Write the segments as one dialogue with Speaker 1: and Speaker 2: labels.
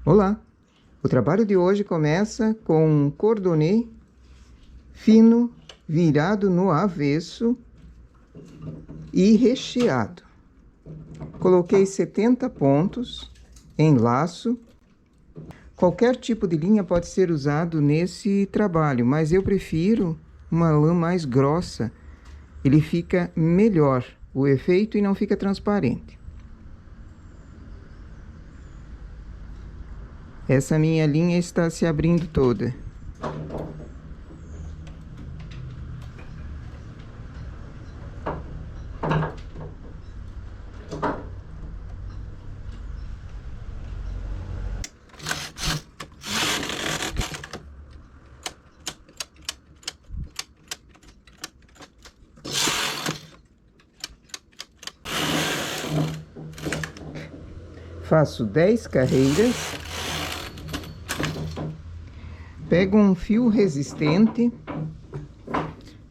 Speaker 1: Olá! O trabalho de hoje começa com um cordonê fino, virado no avesso e recheado. Coloquei 70 pontos em laço. Qualquer tipo de linha pode ser usado nesse trabalho, mas eu prefiro uma lã mais grossa. Ele fica melhor o efeito e não fica transparente. Essa minha linha está se abrindo toda. Faço 10 carreiras. Pego um fio resistente,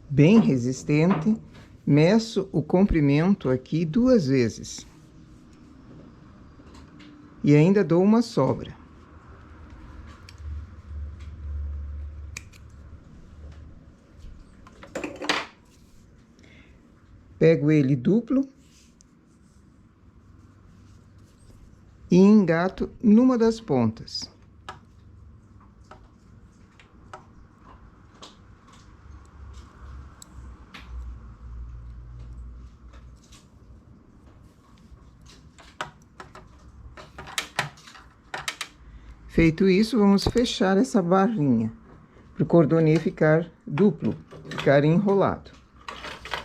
Speaker 1: bem resistente, meço o comprimento aqui 2 vezes. E ainda dou uma sobra. Pego ele duplo e engato numa das pontas. Feito isso, vamos fechar essa barrinha, para o cordonê ficar duplo, ficar enrolado.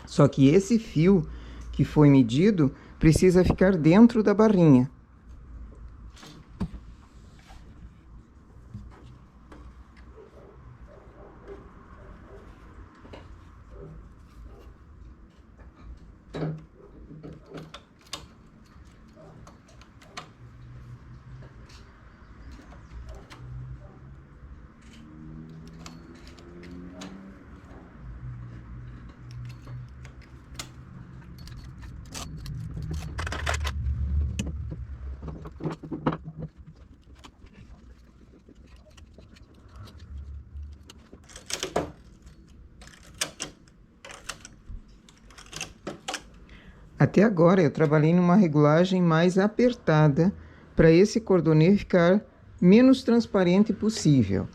Speaker 1: Só que esse fio que foi medido precisa ficar dentro da barrinha. Até agora eu trabalhei numa regulagem mais apertada para esse cordonê ficar menos transparente possível.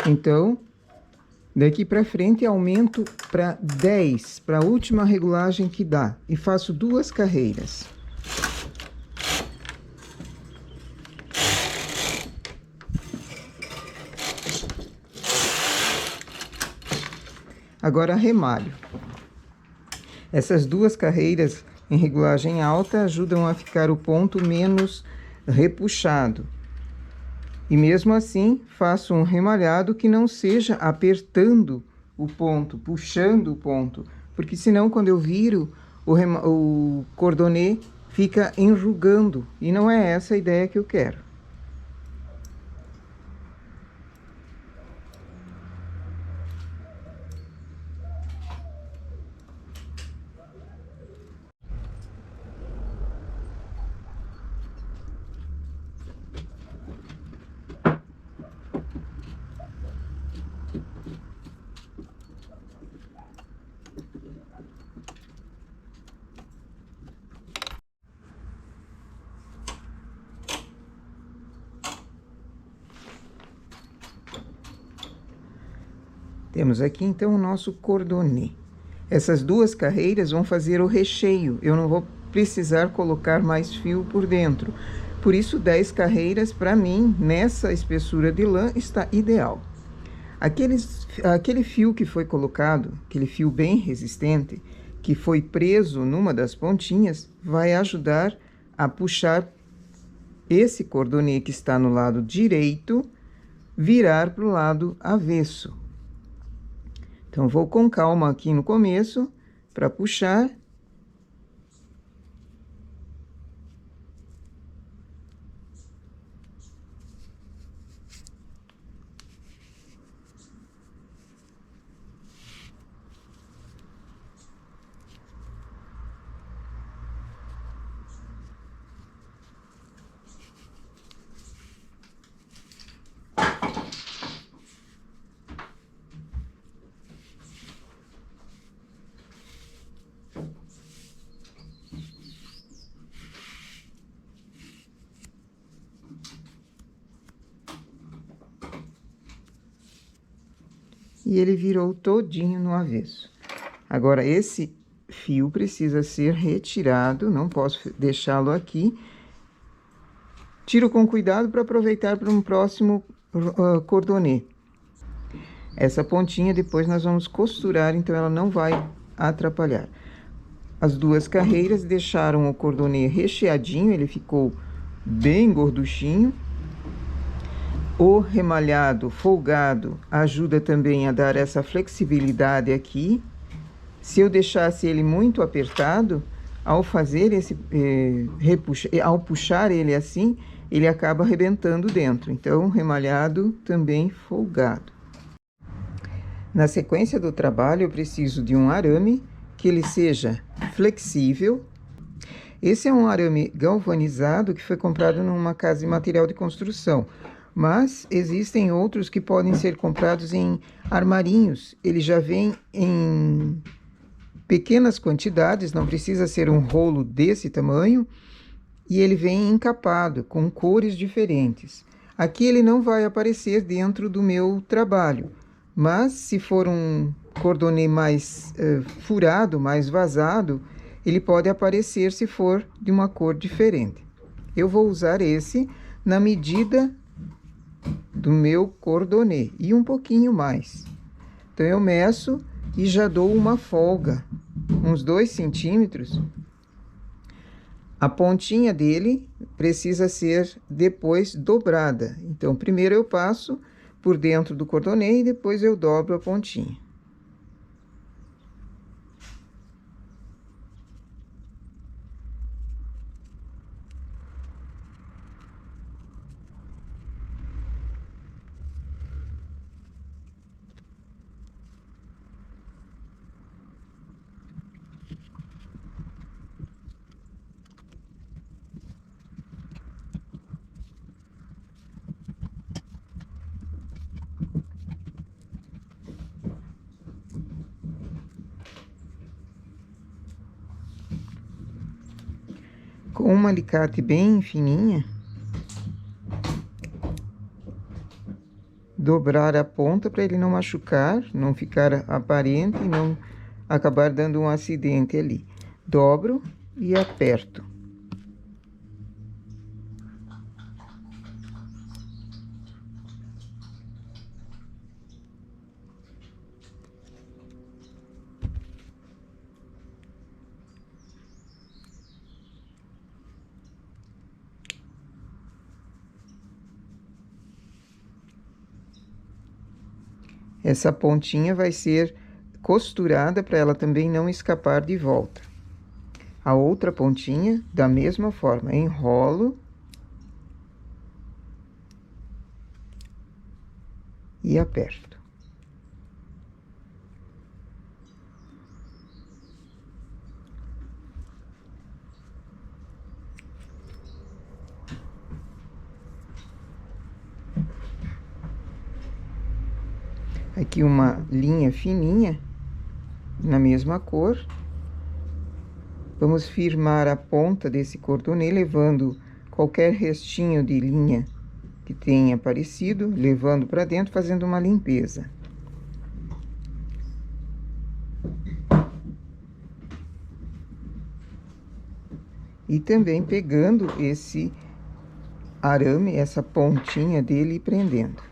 Speaker 1: Então, daqui para frente aumento para 10, para a última regulagem que dá, e faço 2 carreiras. Agora remalho. Essas 2 carreiras em regulagem alta ajudam a ficar o ponto menos repuxado. E mesmo assim, faço um remalhado que não seja apertando o ponto, puxando o ponto, porque senão quando eu viro, o cordonê fica enrugando, e não é essa a ideia que eu quero. Temos aqui então o nosso cordonê. Essas 2 carreiras vão fazer o recheio. Eu não vou precisar colocar mais fio por dentro. Por isso, 10 carreiras, para mim, nessa espessura de lã, está ideal. Aquele fio que foi colocado, aquele fio bem resistente, que foi preso numa das pontinhas, vai ajudar a puxar esse cordonê que está no lado direito, virar para o lado avesso. Então, vou com calma aqui no começo, para puxar. e ele virou todinho no avesso. Agora, esse fio precisa ser retirado, não posso deixá-lo aqui. Tiro com cuidado para aproveitar para um próximo cordonê. Essa pontinha depois nós vamos costurar, então ela não vai atrapalhar. As duas carreiras deixaram o cordonê recheadinho, ele ficou bem gorduchinho. O remalhado folgado ajuda também a dar essa flexibilidade aqui. Se eu deixasse ele muito apertado, ao fazer ao puxar ele assim, ele acaba arrebentando dentro. Então, remalhado também folgado. Na sequência do trabalho, eu preciso de um arame que ele seja flexível. Esse é um arame galvanizado que foi comprado numa casa de material de construção. Mas existem outros que podem ser comprados em armarinhos. Ele já vem em pequenas quantidades, não precisa ser um rolo desse tamanho. E ele vem encapado, com cores diferentes. Aqui ele não vai aparecer dentro do meu trabalho. Mas se for um cordonê mais furado, mais vazado, ele pode aparecer se for de uma cor diferente. Eu vou usar esse na medida do meu cordonê e um pouquinho mais. Então, eu meço e já dou uma folga, uns 2 centímetros. A pontinha dele precisa ser depois dobrada. Então, primeiro eu passo por dentro do cordonê e depois eu dobro a pontinha. Com um alicate bem fininha, dobrar a ponta para ele não machucar, não ficar aparente e não acabar dando um acidente ali. Dobro e aperto. Essa pontinha vai ser costurada para ela também não escapar de volta. A outra pontinha, da mesma forma, enrolo e aperto. Aqui uma linha fininha, na mesma cor. Vamos firmar a ponta desse cordonê, levando qualquer restinho de linha que tenha aparecido, levando para dentro, fazendo uma limpeza. E também pegando esse arame, essa pontinha dele e prendendo.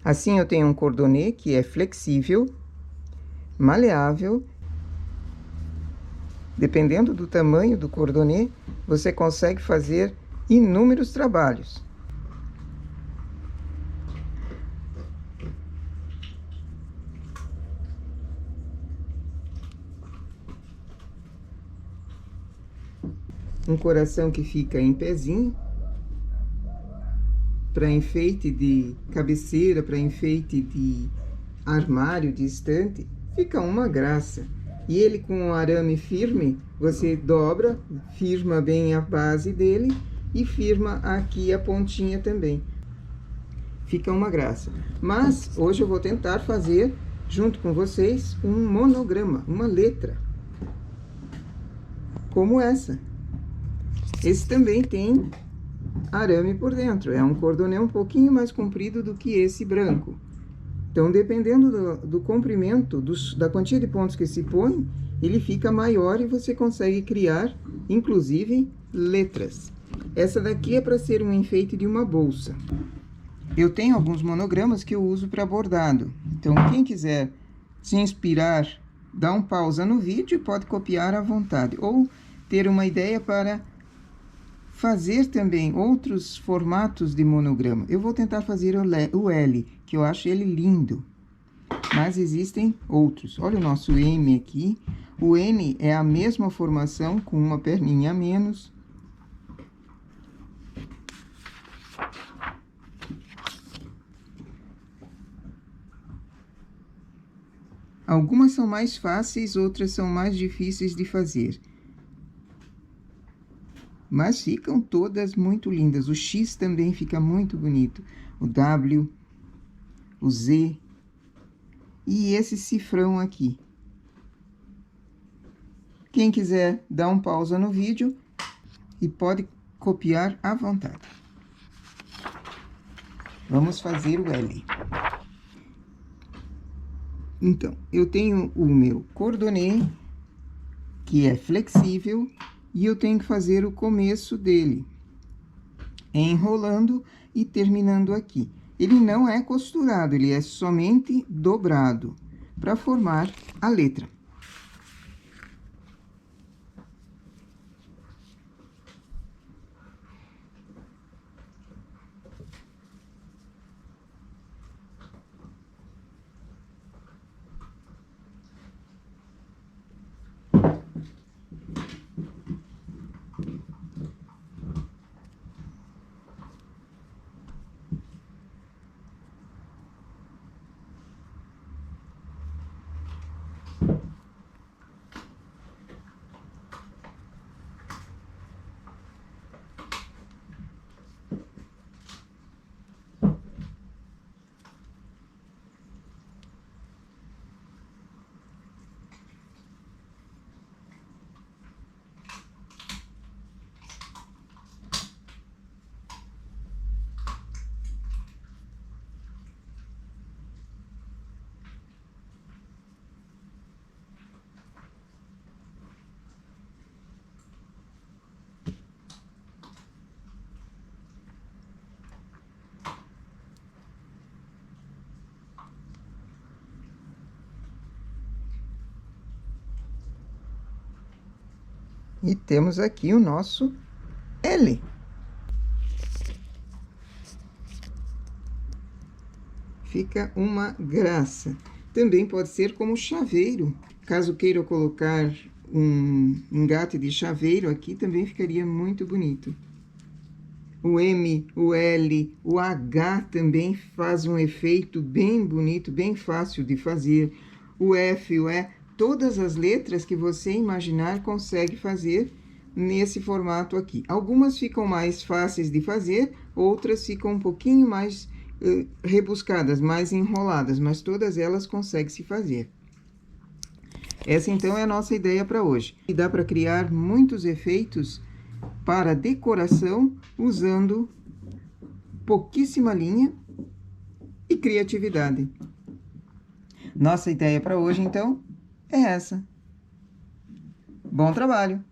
Speaker 1: Assim, eu tenho um cordonê que é flexível, maleável. Dependendo do tamanho do cordonê, você consegue fazer inúmeros trabalhos. um coração que fica em pezinho, para enfeite de cabeceira, para enfeite de armário, de estante, fica uma graça. E ele com o arame firme, você dobra, firma bem a base dele e firma aqui a pontinha também. Fica uma graça. Mas hoje eu vou tentar fazer, junto com vocês, um monograma, uma letra. Como essa. Esse também tem arame por dentro. É um cordonê um pouquinho mais comprido do que esse branco. Então, dependendo do comprimento, da quantia de pontos que se põe, ele fica maior e você consegue criar, inclusive, letras. Essa daqui é para ser um enfeite de uma bolsa. Eu tenho alguns monogramas que eu uso para bordado. Então, quem quiser se inspirar, dá um pausa no vídeo e pode copiar à vontade. Ou ter uma ideia para fazer também outros formatos de monograma. Eu vou tentar fazer o L, que eu acho ele lindo. Mas existem outros. Olha o nosso M aqui. O N é a mesma formação, com uma perninha a menos. Algumas são mais fáceis, outras são mais difíceis de fazer. Mas ficam todas muito lindas. O X também fica muito bonito. O W, o Z e esse cifrão aqui. Quem quiser, dá um pausa no vídeo e pode copiar à vontade. Vamos fazer o L. Então, eu tenho o meu cordonê, que é flexível, e eu tenho que fazer o começo dele, enrolando e terminando aqui. Ele não é costurado, ele é somente dobrado, para formar a letra. E temos aqui o nosso L. Fica uma graça. Também pode ser como chaveiro. Caso queira colocar um engate de chaveiro aqui, também ficaria muito bonito. O M, o L, o H também faz um efeito bem bonito, bem fácil de fazer. O F, o E, todas as letras que você imaginar consegue fazer nesse formato aqui. Algumas ficam mais fáceis de fazer, outras ficam um pouquinho mais rebuscadas, mais enroladas, mas todas elas conseguem se fazer. Essa, então, é a nossa ideia para hoje. E dá para criar muitos efeitos para decoração, usando pouquíssima linha e criatividade. Nossa ideia para hoje, então, é essa. Bom trabalho!